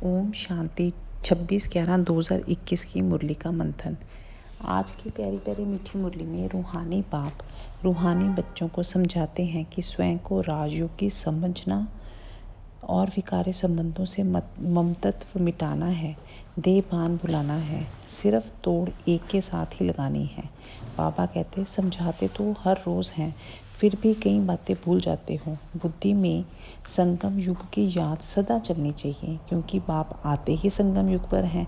ओम शांति। 26/11/2021 की मुरली का मंथन। आज की प्यारी प्यारी मीठी मुरली में रूहानी बाप रूहानी बच्चों को समझाते हैं कि स्वयं को राजयोगी समझना और विकारी संबंधों से ममतत्व मिटाना है, देहभान भुलाना है, सिर्फ तोड़ एक के साथ ही लगानी है। बाबा कहते समझाते तो हर रोज़ हैं, फिर भी कई बातें भूल जाते हो। बुद्धि में संगम युग की याद सदा चलनी चाहिए, क्योंकि बाप आते ही संगम युग पर हैं।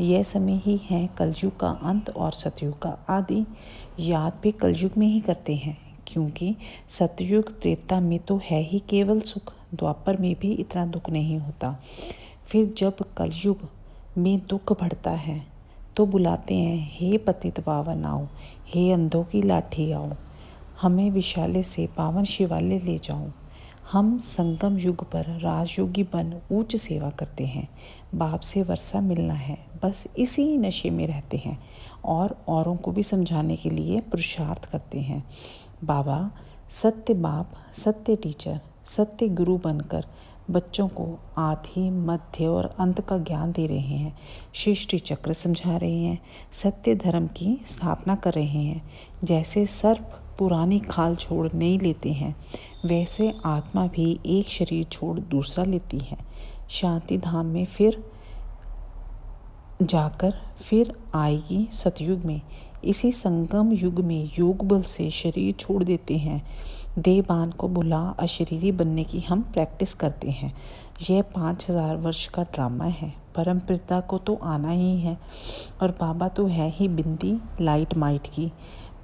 यह समय ही है कलयुग का अंत और सतयुग का आदि। याद भी कलयुग में ही करते हैं, क्योंकि सतयुग त्रेता में तो है ही केवल सुख, द्वापर में भी इतना दुख नहीं होता। फिर जब कलयुग में दुख बढ़ता है तो बुलाते हैं, हे पतित पावन आओ, हे अंधों की लाठी आओ, हमें विशाले से पावन शिवालय ले जाओ। हम संगम युग पर राजयोगी बन ऊंच सेवा करते हैं। बाप से वर्षा मिलना है, बस इसी नशे में रहते हैं और औरों को भी समझाने के लिए पुरुषार्थ करते हैं। बाबा सत्य बाप, सत्य टीचर, सत्य गुरु बनकर बच्चों को आदि, मध्य और अंत का ज्ञान दे रहे हैं। सृष्टि चक्र समझा रहे हैं, सत्य धर्म की स्थापना कर रहे हैं। जैसे सर्प पुरानी खाल छोड़ नहीं लेते हैं, वैसे आत्मा भी एक शरीर छोड़ दूसरा लेती है। शांति धाम में फिर जाकर फिर आएगी सतयुग में। इसी संगम युग में योग बल से शरीर छोड़ देते हैं। देहभान को भुला अशरीरी बनने की हम प्रैक्टिस करते हैं। यह 5000 वर्ष का ड्रामा है। परम पिता को तो आना ही है, और बाबा तो है ही बिंदी लाइट माइट की।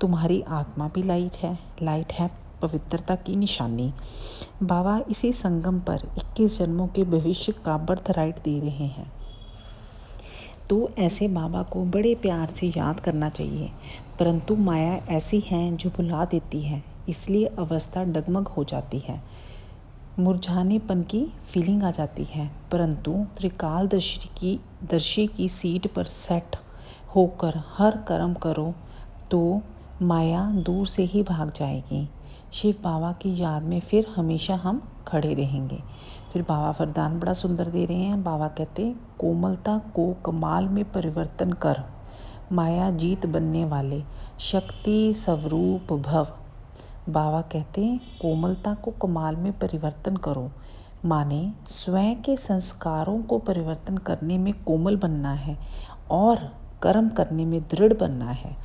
तुम्हारी आत्मा भी लाइट है पवित्रता की निशानी। बाबा इसी संगम पर 21 जन्मों के भविष्य का बर्थ राइट दे रहे हैं। तो ऐसे बाबा को बड़े प्यार से याद करना चाहिए, परंतु माया ऐसी है जो भुला देती है, इसलिए अवस्था डगमग हो जाती है, मुरझानेपन की फीलिंग आ जाती है। परंतु त्रिकालदर्शी की सीट पर सेट होकर हर कर्म करो तो माया दूर से ही भाग जाएगी। शिव बाबा की याद में फिर हमेशा हम खड़े रहेंगे। फिर बाबा वरदान बड़ा सुंदर दे रहे हैं। बाबा कहते कोमलता को कमाल में परिवर्तन कर, माया जीत बनने वाले शक्ति स्वरूप भव। बाबा कहते हैं कोमलता को कमाल में परिवर्तन करो, माने स्वयं के संस्कारों को परिवर्तन करने में कोमल बनना है और कर्म करने में दृढ़ बनना है,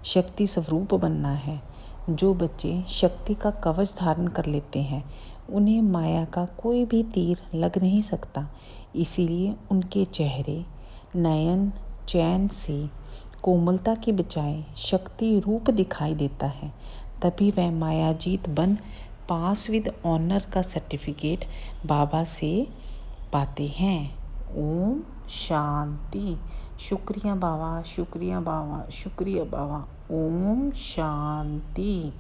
शक्ति स्वरूप बनना है। जो बच्चे शक्ति का कवच धारण कर लेते हैं, उन्हें माया का कोई भी तीर लग नहीं सकता। इसीलिए उनके चेहरे नयन चैन से कोमलता की बजाय शक्ति रूप दिखाई देता है। तभी वह मायाजीत बन पास विद ऑनर का सर्टिफिकेट बाबा से पाते हैं। ओम शांति। शुक्रिया बाबा, शुक्रिया बाबा, शुक्रिया बाबा। ओम शांति।